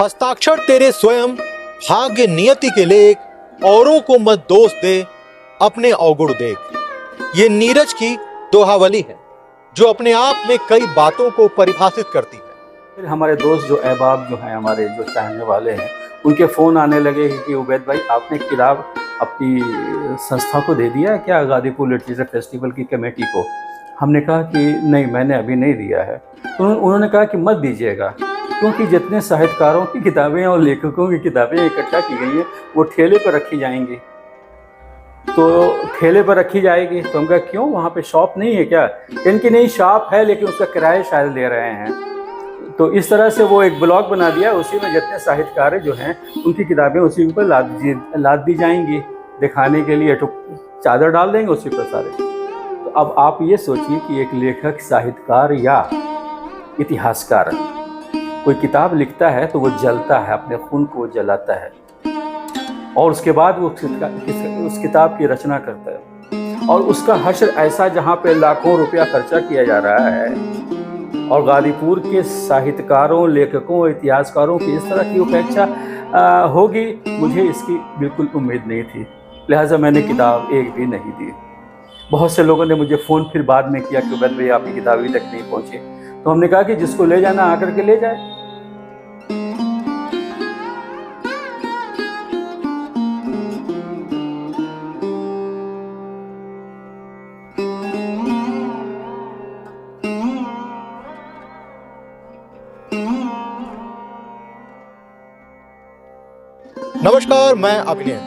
हस्ताक्षर तेरे स्वयं भाग्य नियति के लेख, औरों को मत दोष दे, अपने अवगुण देख। ये नीरज की दोहावली है जो अपने आप में कई बातों को परिभाषित करती है। फिर हमारे दोस्त जो अहबाब जो हैं, हमारे जो चाहने वाले हैं, उनके फ़ोन आने लगे कि उबैद भाई आपने किताब अपनी संस्था को दे दिया है क्या, गाजीपुर लिटरेचर फेस्टिवल की कमेटी को? हमने कहा कि नहीं, मैंने अभी नहीं दिया है। तो उन्होंने कहा कि मत दीजिएगा, क्योंकि जितने साहित्यकारों की किताबें और लेखकों की किताबें इकट्ठा की गई हैं वो ठेले पर रखी जाएंगी। तो ठेले पर रखी जाएगी तो हम कहा क्यों, वहाँ पे शॉप नहीं है क्या? इनकी नहीं, शॉप है लेकिन उसका किराया शायद ले रहे हैं। तो इस तरह से वो एक ब्लॉग बना दिया, उसी में जितने साहित्यकार जो हैं उनकी किताबें उसी के ऊपर लाद दी जाएंगी दिखाने के लिए, तो चादर डाल देंगे उसी पर सारे। तो अब आप ये सोचिए कि एक लेखक, साहित्यकार या इतिहासकार कोई किताब लिखता है तो वो जलता है, अपने खून को जलाता है और उसके बाद वो उस किताब की रचना करता है, और उसका हश्र ऐसा जहाँ पे लाखों रुपया खर्चा किया जा रहा है, और गाजीपुर के साहित्यकारों, लेखकों, इतिहासकारों की इस तरह की उपेक्षा होगी, मुझे इसकी बिल्कुल उम्मीद नहीं थी। लिहाजा मैंने किताब एक भी नहीं दी। बहुत से लोगों ने मुझे फ़ोन फिर बाद में किया कि उबैद भाई आपकी किताब अभी तक नहीं पहुँची। तो हमने कहा कि जिसको ले जाना आकर के ले जाए। नमस्कार, मैं अभिनय।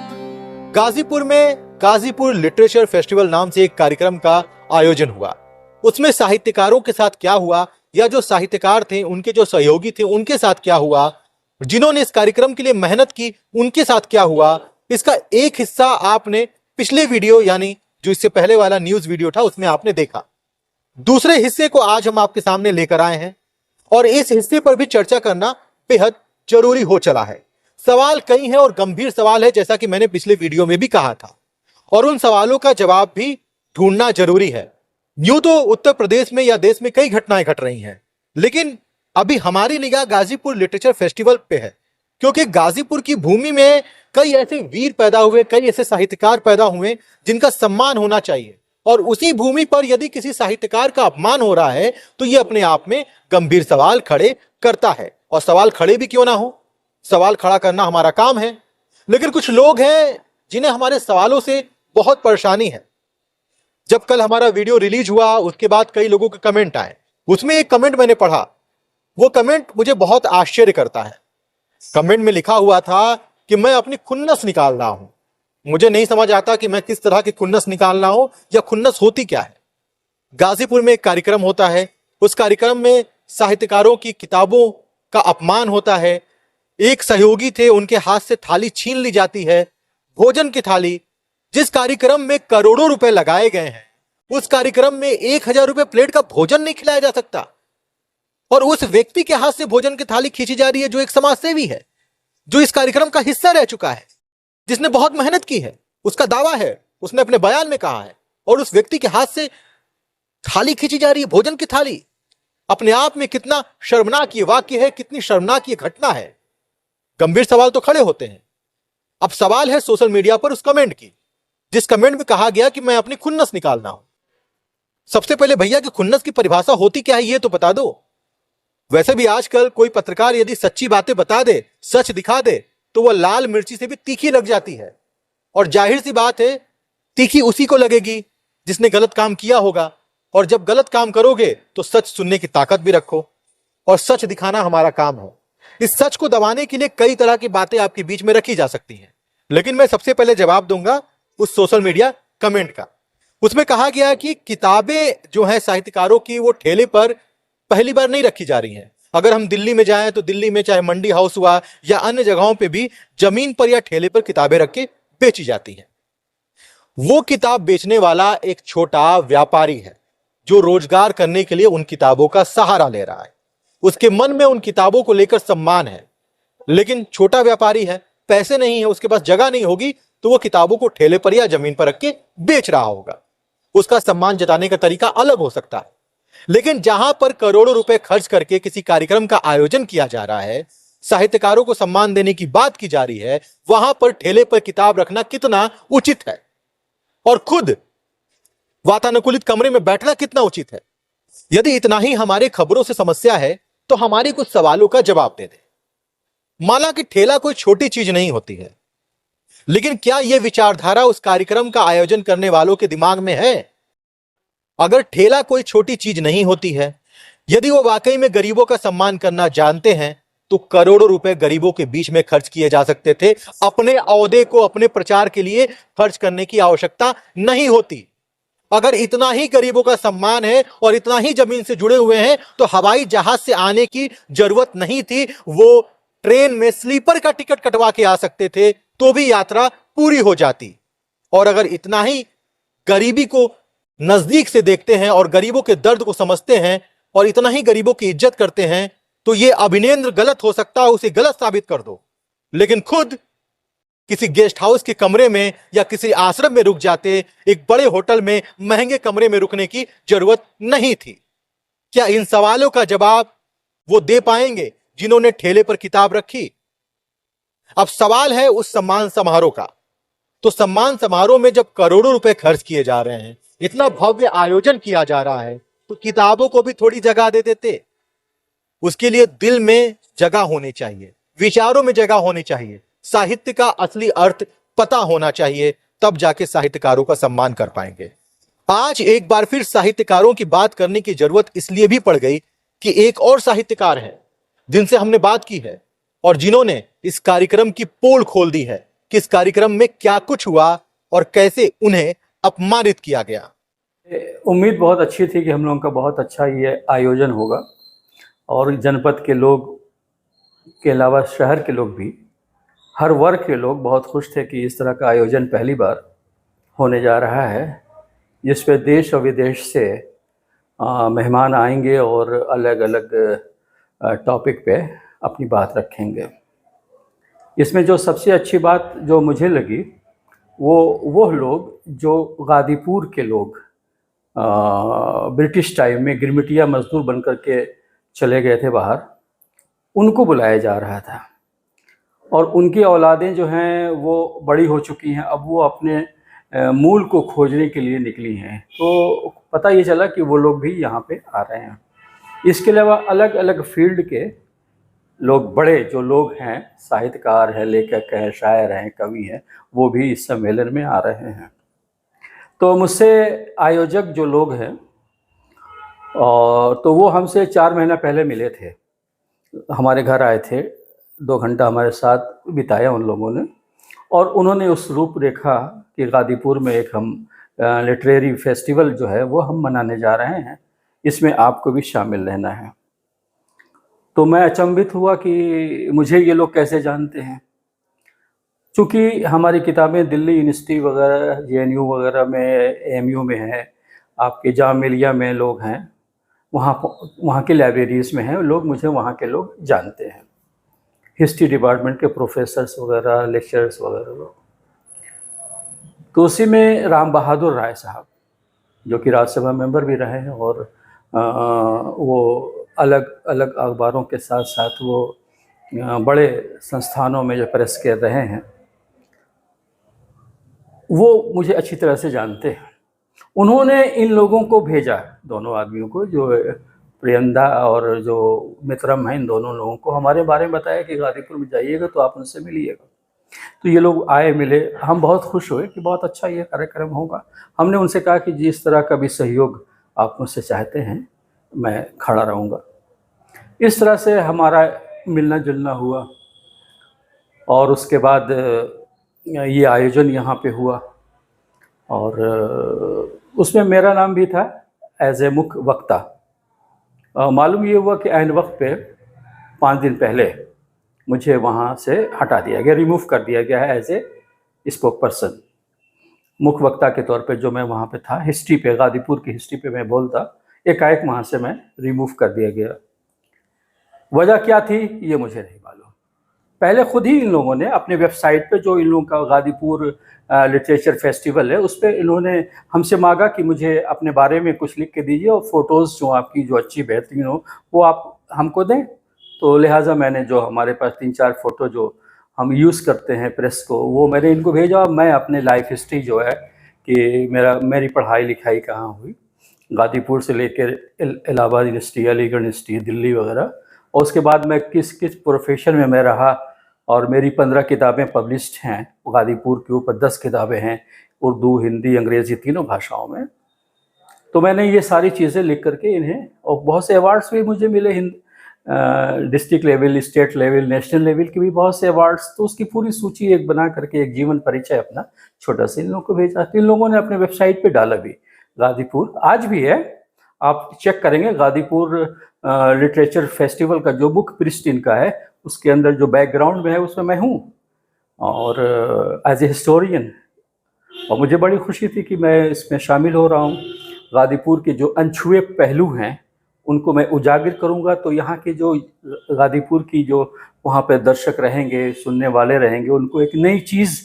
गाजीपुर में गाजीपुर लिटरेचर फेस्टिवल नाम से एक कार्यक्रम का आयोजन हुआ। उसमें साहित्यकारों के साथ क्या हुआ, या जो साहित्यकार थे उनके जो सहयोगी थे उनके साथ क्या हुआ, जिन्होंने इस कार्यक्रम के लिए मेहनत की उनके साथ क्या हुआ, इसका एक हिस्सा आपने पिछले वीडियो यानी जो इससे पहले वाला न्यूज वीडियो था उसमें आपने देखा। दूसरे हिस्से को आज हम आपके सामने लेकर आए हैं और इस हिस्से पर भी चर्चा करना बेहद जरूरी हो चला है। सवाल कई हैं और गंभीर सवाल है, जैसा कि मैंने पिछले वीडियो में भी कहा था, और उन सवालों का जवाब भी ढूंढना जरूरी है। यूं तो उत्तर प्रदेश में या देश में कई घटनाएं घट रही हैं, लेकिन अभी हमारी निगाह गाजीपुर लिटरेचर फेस्टिवल पे है, क्योंकि गाजीपुर की भूमि में कई ऐसे वीर पैदा हुए, कई ऐसे साहित्यकार पैदा हुए जिनका सम्मान होना चाहिए, और उसी भूमि पर यदि किसी साहित्यकार का अपमान हो रहा है तो यह अपने आप में गंभीर सवाल खड़े करता है। और सवाल खड़े भी क्यों ना हो, सवाल खड़ा करना हमारा काम है। लेकिन कुछ लोग हैं जिन्हें हमारे सवालों से बहुत परेशानी है। जब कल हमारा वीडियो रिलीज हुआ उसके बाद कई लोगों के कमेंट आए, उसमें एक कमेंट मैंने पढ़ा, वो कमेंट मुझे बहुत आश्चर्य करता है। कमेंट में लिखा हुआ था कि मैं अपनी खुन्नस निकाल रहा हूं। मुझे नहीं समझ आता कि मैं किस तरह की खुन्नस निकाल रहा हूं या खुन्नस होती क्या है। गाजीपुर में एक कार्यक्रम होता है, उस कार्यक्रम में साहित्यकारों की किताबों का अपमान होता है। एक सहयोगी थे, उनके हाथ से थाली छीन ली जाती है, भोजन की थाली, जिस कार्यक्रम में करोड़ों रुपए लगाए गए हैं, उस कार्यक्रम में 1000 रुपए प्लेट का भोजन नहीं खिलाया जा सकता, और उस व्यक्ति के हाथ से भोजन की थाली खींची जा रही है जो एक समाजसेवी है, जो इस कार्यक्रम का हिस्सा रह चुका है, जिसने बहुत मेहनत की है, उसका दावा है, उसने अपने बयान में कहा है, और उस व्यक्ति के हाथ से थाली खींची जा रही है, भोजन की थाली। अपने आप में कितना शर्मनाक ये वाक्य है, कितनी शर्मनाक ये घटना है। गंभीर सवाल तो खड़े होते हैं। अब सवाल है सोशल मीडिया पर उस कमेंट की, जिस कमेंट में कहा गया कि मैं अपनी खुन्नस निकालना हूं। सबसे पहले भैया कि खुन्नस की परिभाषा होती क्या है ये तो बता दो। वैसे भी आजकल कोई पत्रकार यदि सच्ची बातें बता दे, सच दिखा दे, तो वह लाल मिर्ची से भी तीखी लग जाती है, और जाहिर सी बात है तीखी उसी को लगेगी जिसने गलत काम किया होगा। और जब गलत काम करोगे तो सच सुनने की ताकत भी रखो, और सच दिखाना हमारा काम है। इस सच को दबाने के लिए कई तरह की बातें आपके बीच में रखी जा सकती हैं, लेकिन मैं सबसे पहले जवाब दूंगा उस सोशल मीडिया कमेंट का। उसमें कहा गया कि किताबें जो हैं साहित्यकारों की वो ठेले पर पहली बार नहीं रखी जा रही हैं। अगर हम दिल्ली में जाएं तो दिल्ली में चाहे मंडी हाउस हुआ या अन्य जगहों पे भी जमीन पर या ठेले पर किताबें रख के बेची जाती हैं। वो किताब बेचने वाला एक छोटा व्यापारी है जो रोजगार करने के लिए उन किताबों का सहारा ले रहा है। उसके मन में उन किताबों को लेकर सम्मान है, लेकिन छोटा व्यापारी है, पैसे नहीं है, उसके पास जगह नहीं होगी, तो वो किताबों को ठेले पर या जमीन पर रख के बेच रहा होगा। उसका सम्मान जताने का तरीका अलग हो सकता है। लेकिन जहां पर करोड़ों रुपए खर्च करके किसी कार्यक्रम का आयोजन किया जा रहा है, साहित्यकारों को सम्मान देने की बात की जा रही है, वहां पर ठेले पर किताब रखना कितना उचित है और खुद वातानुकूलित कमरे में बैठना कितना उचित है। यदि इतना ही हमारे खबरों से समस्या है तो हमारे कुछ सवालों का जवाब दे दे। माना कि ठेला कोई छोटी चीज नहीं होती है, लेकिन क्या यह विचारधारा उस कार्यक्रम का आयोजन करने वालों के दिमाग में है? अगर ठेला कोई छोटी चीज नहीं होती है, यदि वो वाकई में गरीबों का सम्मान करना जानते हैं, तो करोड़ों रुपए गरीबों के बीच में खर्च किए जा सकते थे। अपने औहदे को अपने प्रचार के लिए खर्च करने की आवश्यकता नहीं होती। अगर इतना ही गरीबों का सम्मान है और इतना ही जमीन से जुड़े हुए हैं, तो हवाई जहाज से आने की जरूरत नहीं थी। वो ट्रेन में स्लीपर का टिकट कटवा के आ सकते थे, तो भी यात्रा पूरी हो जाती। और अगर इतना ही गरीबी को नजदीक से देखते हैं और गरीबों के दर्द को समझते हैं और इतना ही गरीबों की इज्जत करते हैं, तो ये अभिनेंद्र गलत हो सकता है, उसे गलत साबित कर दो। लेकिन खुद किसी गेस्ट हाउस के कमरे में या किसी आश्रम में रुक जाते, एक बड़े होटल में महंगे कमरे में रुकने की जरूरत नहीं थी। क्या इन सवालों का जवाब वो दे पाएंगे जिन्होंने ठेले पर किताब रखी? अब सवाल है उस सम्मान समारोह का। तो सम्मान समारोह में जब करोड़ों रुपए खर्च किए जा रहे हैं, इतना भव्य आयोजन किया जा रहा है, तो किताबों को भी थोड़ी जगह दे देते। उसके लिए दिल में जगह होनी चाहिए, विचारों में जगह होनी चाहिए, साहित्य का असली अर्थ पता होना चाहिए, तब जाके साहित्यकारों का सम्मान कर पाएंगे। आज एक बार फिर साहित्यकारों की बात करने की जरूरत इसलिए भी पड़ गई कि एक और साहित्यकार हैं जिनसे हमने बात की है और जिन्होंने इस कार्यक्रम की पोल खोल दी है कि इस कार्यक्रम में क्या कुछ हुआ और कैसे उन्हें अपमानित किया गया। उम्मीद बहुत अच्छी थी कि हम लोगों का बहुत अच्छा ये आयोजन होगा और जनपद के लोग के अलावा शहर के लोग भी, हर वर्ग के लोग बहुत खुश थे कि इस तरह का आयोजन पहली बार होने जा रहा है, जिस पे देश और विदेश से मेहमान आएंगे और अलग अलग टॉपिक पे अपनी बात रखेंगे। इसमें जो सबसे अच्छी बात जो मुझे लगी वो लोग जो गाजीपुर के लोग ब्रिटिश टाइम में गिरमिटिया मजदूर बनकर के चले गए थे बाहर, उनको बुलाया जा रहा था और उनकी औलादें जो हैं वो बड़ी हो चुकी हैं, अब वो अपने मूल को खोजने के लिए निकली हैं। तो पता ये चला कि वो लोग भी यहाँ पे आ रहे हैं। इसके अलावा अलग अलग फील्ड के लोग, बड़े जो लोग हैं, साहित्यकार हैं, लेखक हैं, शायर हैं, कवि हैं, वो भी इस सम्मेलन में आ रहे हैं। तो मुझसे आयोजक जो लोग हैं और तो वो हमसे 4 महीना पहले मिले थे, हमारे घर आए थे, 2 घंटा हमारे साथ बिताया उन लोगों ने और उन्होंने उस रूपरेखा कि गाजीपुर में एक हम लिटरेरी फेस्टिवल जो है वो हम मनाने जा रहे हैं, इसमें आपको भी शामिल रहना है। तो मैं अचंभित हुआ कि मुझे ये लोग कैसे जानते हैं, चूँकि हमारी किताबें दिल्ली यूनिवर्सिटी वगैरह, जेएनयू वगैरह में, एएमयू में है, आपके जामिया मिलिया में लोग हैं, वहाँ के लाइब्रेरीज़ में हैं लोग, मुझे वहाँ के लोग जानते हैं, हिस्ट्री डिपार्टमेंट के प्रोफेसर्स वगैरह, लेक्चरर्स वगैरह लोग। तो उसी में राम बहादुर राय साहब, जो कि राज्यसभा मेंबर भी रहे हैं और वो अलग अलग अखबारों के साथ साथ वो बड़े संस्थानों में जो प्रेस कर रहे हैं, वो मुझे अच्छी तरह से जानते हैं। उन्होंने इन लोगों को भेजा, दोनों आदमियों को, जो प्रियंदा और जो मित्रम हैं, इन दोनों लोगों को हमारे बारे में बताया कि गाजीपुर में जाइएगा तो आप उनसे मिलिएगा। तो ये लोग आए, मिले, हम बहुत खुश हुए कि बहुत अच्छा ये कार्यक्रम होगा। हमने उनसे कहा कि जिस तरह का भी सहयोग आप मुझसे चाहते हैं मैं खड़ा रहूँगा। इस तरह से हमारा मिलना जुलना हुआ और उसके बाद ये आयोजन यहाँ पे हुआ और उसमें मेरा नाम भी था एज ए मुख्य वक्ता। मालूम ये हुआ कि ऐन वक्त पे 5 दिन पहले मुझे वहाँ से हटा दिया गया, रिमूव कर दिया गया है एज ए स्पोक पर्सन। मुख्य वक्ता के तौर पे जो मैं वहाँ पे था, हिस्ट्री पे, गाजीपुर की हिस्ट्री पे मैं बोलता, एकाएक वहाँ से मैं रिमूव कर दिया गया। वजह क्या थी ये मुझे नहीं मालूम, पहले खुद ही इन लोगों ने अपने वेबसाइट पे, जो इन लोगों का गाजीपुर लिटरेचर फेस्टिवल है, उस पर इन्होंने हमसे मांगा कि मुझे अपने बारे में कुछ लिख के दीजिए और फ़ोटोज़ जो आपकी जो अच्छी बेहतरीन हो वो आप हमको दें। तो लिहाजा मैंने जो हमारे पास 3-4 फ़ोटो जो हम यूज़ करते हैं प्रेस को, वो मैंने इनको भेजा। मैं अपने लाइफ हिस्ट्री जो है कि मेरी पढ़ाई लिखाई कहाँ हुई, गाजीपुर से लेकर इलाहाबाद यूनिवर्सिटी, अलीगढ़ यूनिवर्सिटी, दिल्ली वगैरह, और उसके बाद मैं किस किस प्रोफेशन में मैं रहा, और मेरी 15 किताबें पब्लिश्ड हैं गाजीपुर के ऊपर, 10 किताबें हैं उर्दू, हिंदी, अंग्रेज़ी तीनों भाषाओं में। तो मैंने ये सारी चीज़ें लिख करके इन्हें, और बहुत से अवार्ड्स भी मुझे मिले, district level, state level, national level के भी बहुत से अवार्ड्स। तो उसकी पूरी सूची एक बना करके, एक जीवन परिचय अपना छोटा सा इन लोगों को भेजा। तो इन लोगों ने अपने वेबसाइट पे डाला भी, गाजीपुर आज भी है, आप चेक करेंगे गाजीपुर लिटरेचर फेस्टिवल का जो बुक प्रिस्ट इनका है, उसके अंदर जो बैकग्राउंड में है उसमें मैं हूँ, और एज ए हिस्टोरियन, और मुझे बड़ी खुशी थी कि मैं इसमें शामिल हो रहा हूँ। गाजीपुर के जो अनछुए पहलू हैं उनको मैं उजागर करूँगा। तो यहाँ के जो गाजीपुर की जो वहाँ पे दर्शक रहेंगे, सुनने वाले रहेंगे, उनको एक नई चीज़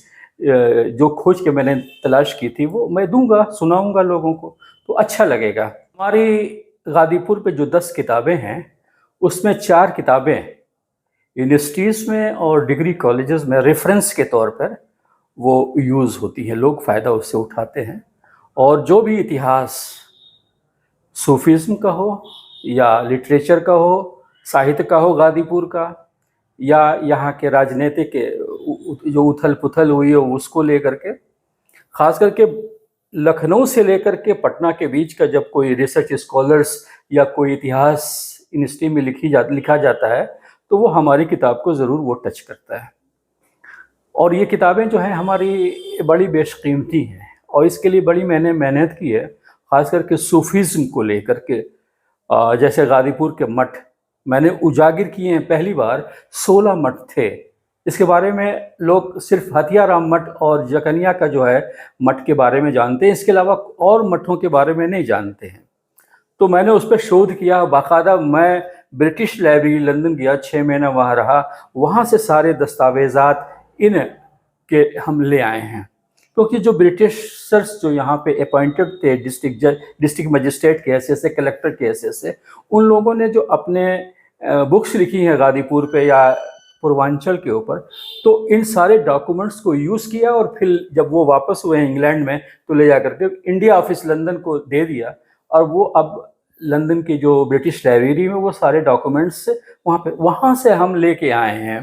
जो खोज के मैंने तलाश की थी वो मैं दूंगा, सुनाऊंगा लोगों को, तो अच्छा लगेगा। हमारी गाजीपुर पे जो 10 किताबें हैं उसमें 4 किताबें यूनिवर्सिटीज़ में और डिग्री कॉलेजेस में रेफरेंस के तौर पर वो यूज़ होती है, लोग फ़ायदा उससे उठाते हैं। और जो भी इतिहास सूफीज़्म का हो या लिटरेचर का हो, साहित्य का हो गाजीपुर का, या यहाँ के राजनीतिक जो उथल पुथल हुई है उसको लेकर के, ख़ास करके लखनऊ से लेकर के पटना के बीच का जब कोई रिसर्च स्कॉलर्स या कोई इतिहास यूनिवर्सिटी में लिखा जाता है तो वो हमारी किताब को ज़रूर वो टच करता है। और ये किताबें जो हैं हमारी बड़ी बेशकीमती हैं, और इसके लिए बड़ी मैंने मेहनत की है, ख़ास करके सूफीज़्म को लेकर के। जैसे गाजीपुर के मठ मैंने उजागर किए हैं, पहली बार 16 मठ थे। इसके बारे में लोग सिर्फ हथियाराम मठ और जकनिया का जो है मठ के बारे में जानते हैं, इसके अलावा और मठों के बारे में नहीं जानते हैं। तो मैंने उस पर शोध किया बाकायदा। मैं ब्रिटिश लाइब्रेरी लंदन गया, 6 महीना वहाँ रहा, वहाँ से सारे दस्तावेज़ात इन के हम ले आए हैं। क्योंकि जो ब्रिटिशर्स जो यहाँ पे अपॉइंटेड थे डिस्ट्रिक्ट मजिस्ट्रेट के हैसियत से, कलेक्टर के हैसियत से, उन लोगों ने जो अपने बुक्स लिखी हैं गाजीपुर पे या पूर्वांचल के ऊपर, तो इन सारे डॉक्यूमेंट्स को यूज़ किया, और फिर जब वो वापस हुए हैं इंग्लैंड में तो ले जा करके इंडिया ऑफिस लंदन को दे दिया, और वो अब लंदन की जो ब्रिटिश लाइब्रेरी में वो सारे डॉक्यूमेंट्स वहाँ से हम लेके आए हैं,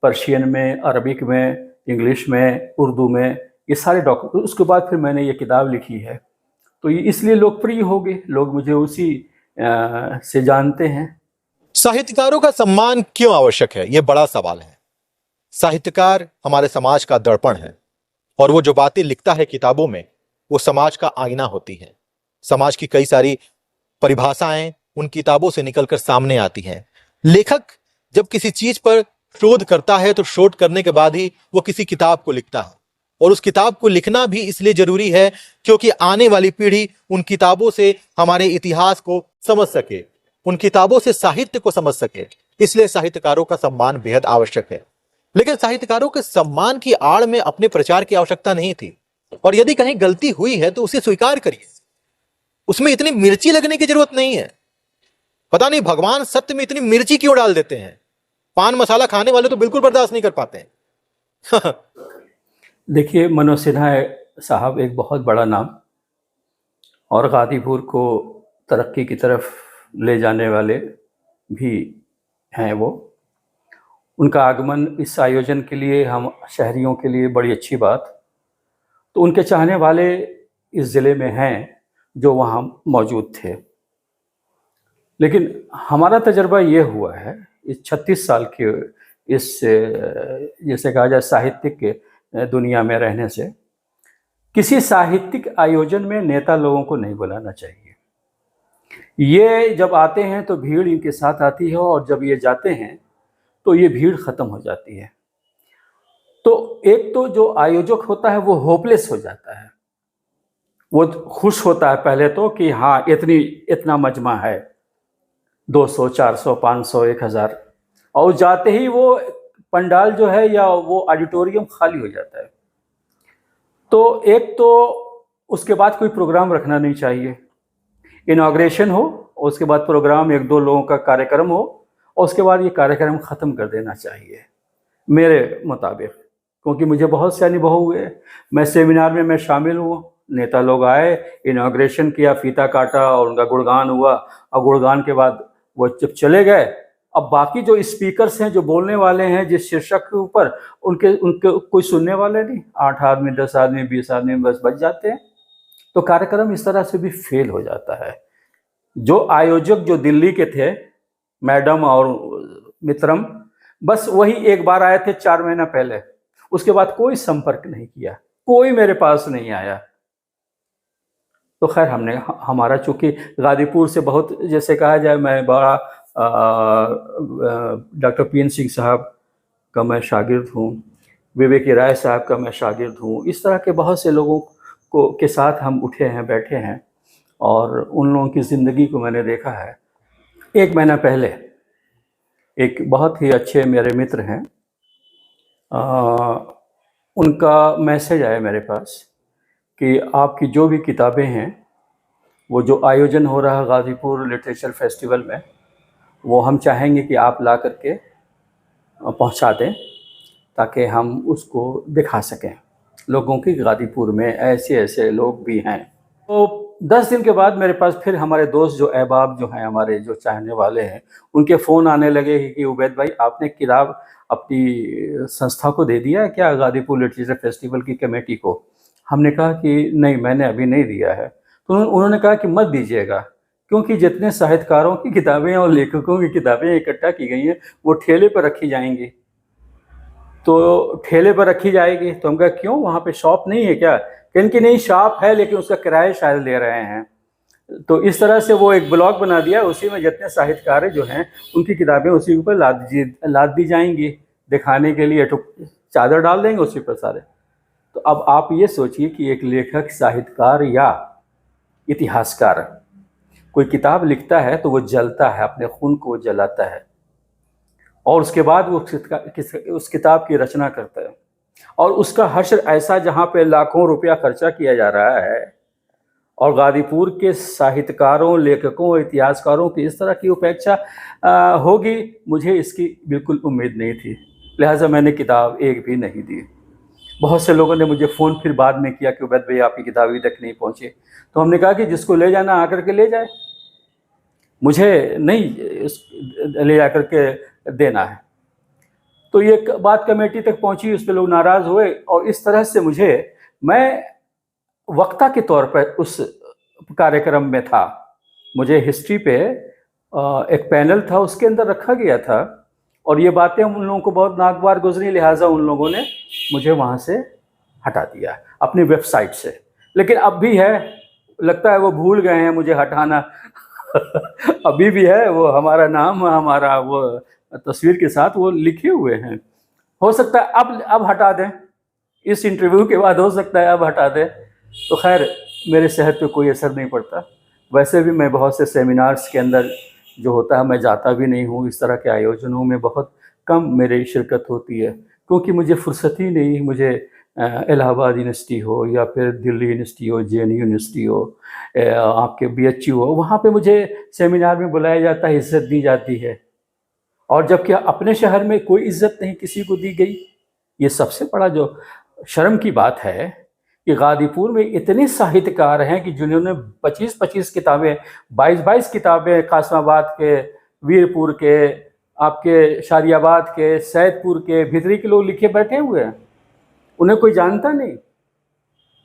पर्शियन में, अरबिक में, इंग्लिश में, उर्दू में, ये सारे डॉक्यूमेंट। उसके बाद फिर मैंने ये किताब लिखी है, तो ये इसलिए लोकप्रिय हो गई, लोग मुझे उसी से जानते हैं। साहित्यकारों का सम्मान क्यों आवश्यक है, ये बड़ा सवाल है। साहित्यकार हमारे समाज का दर्पण है, और वो जो बातें लिखता है किताबों में वो समाज का आईना होती है। समाज की कई सारी परिभाषाएं उन किताबों से निकलकर सामने आती हैं। लेखक जब किसी चीज पर शोध करता है तो शोध करने के बाद ही वो किसी किताब को लिखता है, और उस किताब को लिखना भी इसलिए जरूरी है क्योंकि आने वाली पीढ़ी उन किताबों से हमारे इतिहास को समझ सके, उन किताबों से साहित्य को समझ सके। इसलिए साहित्यकारों का सम्मान बेहद आवश्यक है। लेकिन साहित्यकारों के सम्मान की आड़ में अपने प्रचार की आवश्यकता नहीं थी, और यदि कहीं गलती हुई है तो उसे स्वीकार करिए, उसमें इतनी मिर्ची लगने की जरूरत नहीं है। पता नहीं भगवान सत्य में इतनी मिर्ची क्यों डाल देते हैं, पान मसाला खाने वाले तो बिल्कुल बर्दाश्त नहीं कर पाते हैं। देखिए, मनोज सिन्हा साहब एक बहुत बड़ा नाम, और गाजीपुर को तरक्की की तरफ ले जाने वाले भी हैं वो। उनका आगमन इस आयोजन के लिए हम शहरियों के लिए बड़ी अच्छी बात। तो उनके चाहने वाले इस ज़िले में हैं जो वहाँ मौजूद थे। लेकिन हमारा तजर्बा ये हुआ है इस 36 साल के इस जैसे कहा जाए साहित्यिक के दुनिया में रहने से, किसी साहित्यिक आयोजन में नेता लोगों को नहीं बुलाना चाहिए। ये जब आते हैं तो भीड़ इनके साथ आती है, और जब ये जाते हैं तो ये भीड़ ख़त्म हो जाती है। तो एक तो जो आयोजक होता है वो होपलेस हो जाता है, वो खुश होता है पहले तो कि हाँ इतना मजमा है, 200, 400, 500, 1000, और जाते ही वो पंडाल जो है या वो ऑडिटोरियम खाली हो जाता है। तो एक तो उसके बाद कोई प्रोग्राम रखना नहीं चाहिए, इनाग्रेशन हो और उसके बाद प्रोग्राम एक दो लोगों का कार्यक्रम हो और उसके बाद ये कार्यक्रम ख़त्म कर देना चाहिए मेरे मुताबिक, क्योंकि मुझे बहुत से अनुभव हुए। मैं सेमिनार में मैं शामिल हूँ, नेता लोग आए, इनाग्रेशन किया, फीता काटा और उनका गुणगान हुआ और गुणगान के बाद वो जब चले गए, अब बाकी जो स्पीकर्स हैं, जो बोलने वाले हैं जिस शीर्षक के ऊपर, उनके उनके कोई सुनने वाले नहीं। 8 आदमी, 10 आदमी, 20 आदमी बस बच जाते हैं। तो कार्यक्रम इस तरह से भी फेल हो जाता है। जो आयोजक जो दिल्ली के थे, मैडम और मित्रम, बस वही एक बार आए थे 4 महीना पहले, उसके बाद कोई संपर्क नहीं किया, कोई मेरे पास नहीं आया। तो खैर हमने हमारा चूंकि गाजीपुर से बहुत, जैसे कहा जाए, मैं बड़ा डॉक्टर पीएन सिंह साहब का मैं शागिर्द हूँ, विवेक राय साहब का मैं शागिर्द हूँ। इस तरह के बहुत से लोगों को के साथ हम उठे हैं, बैठे हैं और उन लोगों की ज़िंदगी को मैंने देखा है। 1 महीना पहले एक बहुत ही अच्छे मेरे मित्र हैं, उनका मैसेज आया मेरे पास कि आपकी जो भी किताबें हैं, वो जो आयोजन हो रहा है गाजीपुर लिटरेचर फेस्टिवल में, वो हम चाहेंगे कि आप ला करके पहुंचा दें ताकि हम उसको दिखा सकें लोगों की, गाजीपुर में ऐसे ऐसे लोग भी हैं। तो 10 दिन के बाद मेरे पास फिर हमारे दोस्त जो अहबाब जो हैं, हमारे जो चाहने वाले हैं, उनके फ़ोन आने लगे कि उबैद भाई आपने किताब अपनी संस्था को दे दिया है क्या, गाजीपुर लिटरेचर फेस्टिवल की कमेटी को? हमने कहा कि नहीं, मैंने अभी नहीं दिया है। तो उन्होंने कहा कि मत दीजिएगा, क्योंकि जितने साहित्यकारों की किताबें और लेखकों की किताबें इकट्ठा की गई हैं वो ठेले पर रखी जाएंगी। तो ठेले पर रखी जाएगी तो हम कहा क्यों, वहाँ पे शॉप नहीं है क्या? कहें कि नहीं, शॉप है लेकिन उसका किराया शायद ले रहे हैं। तो इस तरह से वो एक ब्लॉग बना दिया, उसी में जितने साहित्यकार जो हैं उनकी किताबें उसी के ऊपर लाद दी जाएंगी दिखाने के लिए, तो चादर डाल देंगे उसी पर सारे। तो अब आप ये सोचिए कि एक लेखक, साहित्यकार या इतिहासकार कोई किताब लिखता है तो वो जलता है, अपने खून को वो जलाता है और उसके बाद वो उस किताब की रचना करता है और उसका हश्र ऐसा, जहाँ पे लाखों रुपया खर्चा किया जा रहा है और गाजीपुर के साहित्यकारों, लेखकों, इतिहासकारों की इस तरह की उपेक्षा होगी, मुझे इसकी बिल्कुल उम्मीद नहीं थी। लिहाजा मैंने किताब एक भी नहीं दी। बहुत से लोगों ने मुझे फ़ोन फिर बाद में किया कि उबैद भाई आपकी किताब अभी तक नहीं पहुँची। तो हमने कहा कि जिसको ले जाना आकर के ले जाए, मुझे नहीं ले जाकर के देना है। तो ये बात कमेटी तक पहुंची, उस पर लोग नाराज़ हुए और इस तरह से मैं वक्ता के तौर पर उस कार्यक्रम में था। मुझे हिस्ट्री पे एक पैनल था, उसके अंदर रखा गया था और ये बातें उन लोगों को बहुत नागवार गुजरी, लिहाजा उन लोगों ने मुझे वहाँ से हटा दिया अपनी वेबसाइट से। लेकिन अब भी है, लगता है वो भूल गए हैं मुझे हटाना अभी भी है, वो हमारा नाम, हमारा वो तस्वीर के साथ वो लिखे हुए हैं। हो सकता है अब हटा दें, इस इंटरव्यू के बाद हो सकता है अब हटा दें। तो खैर मेरे सेहत पे कोई असर नहीं पड़ता। वैसे भी मैं बहुत से सेमिनार्स के अंदर जो होता है मैं जाता भी नहीं हूँ, इस तरह के आयोजनों में बहुत कम मेरी शिरकत होती है, क्योंकि मुझे फुर्सत ही नहीं। मुझे इलाहाबाद यूनिवर्सिटी हो या फिर दिल्ली यूनिवर्सिटी हो, जेएनयू यूनिवर्सिटी हो, आपके बीएचयू हो, वहाँ पे मुझे सेमिनार में बुलाया जाता है, इज़्ज़त दी जाती है, और जबकि अपने शहर में कोई इज़्ज़त नहीं किसी को दी गई। ये सबसे बड़ा जो शर्म की बात है कि गाजीपुर में इतने साहित्यकार हैं कि जिन्होंने 25-25 किताबें, 22-22 किताबें कासमाबाद के, वीरपुर के, आपके शारियाबाद के, सैदपुर के, भितरी के लोग लिखे बैठे हुए हैं, उन्हें कोई जानता नहीं।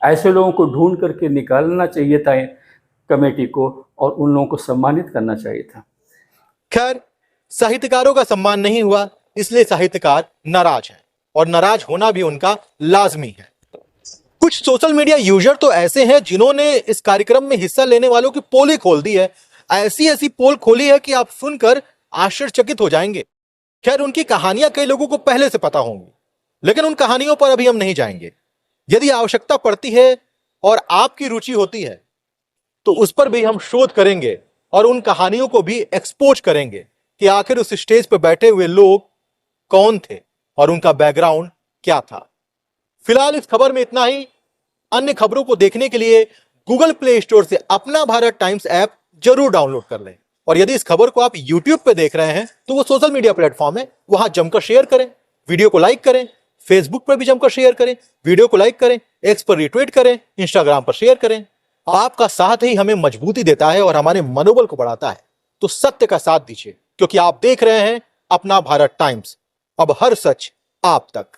ऐसे लोगों को ढूंढ करके निकालना चाहिए था कमेटी को और उन लोगों को सम्मानित करना चाहिए था। खैर, साहित्यकारों का सम्मान नहीं हुआ, इसलिए साहित्यकार नाराज हैं और नाराज होना भी उनका लाजमी है। कुछ सोशल मीडिया यूजर तो ऐसे हैं जिन्होंने इस कार्यक्रम में हिस्सा लेने वालों की पोल ही खोल दी है। ऐसी पोल खोली है कि आप सुनकर आश्चर्यचकित हो जाएंगे। खैर, उनकी कहानियां कई लोगों को पहले से पता होंगी, लेकिन उन कहानियों पर अभी हम नहीं जाएंगे। यदि आवश्यकता पड़ती है और आपकी रुचि होती है तो उस पर भी हम शोध करेंगे और उन कहानियों को भी एक्सपोज करेंगे कि आखिर उस स्टेज पर बैठे हुए लोग कौन थे और उनका बैकग्राउंड क्या था। फिलहाल इस खबर में इतना ही। अन्य खबरों को देखने के लिए गूगल प्ले स्टोर से अपना भारत टाइम्स ऐप जरूर डाउनलोड कर लें। और यदि इस खबर को आप यूट्यूब पे देख रहे हैं तो वो सोशल मीडिया प्लेटफॉर्म है, वहां जमकर शेयर करें, वीडियो को लाइक करें, फेसबुक पर भी जमकर शेयर करें, वीडियो को लाइक करें, एक्स पर रिट्वीट करें, इंस्टाग्राम पर शेयर करें। आपका साथ ही हमें मजबूती देता है और हमारे मनोबल को बढ़ाता है। तो सत्य का साथ दीजिए, क्योंकि आप देख रहे हैं अपना भारत टाइम्स। अब हर सच आप तक।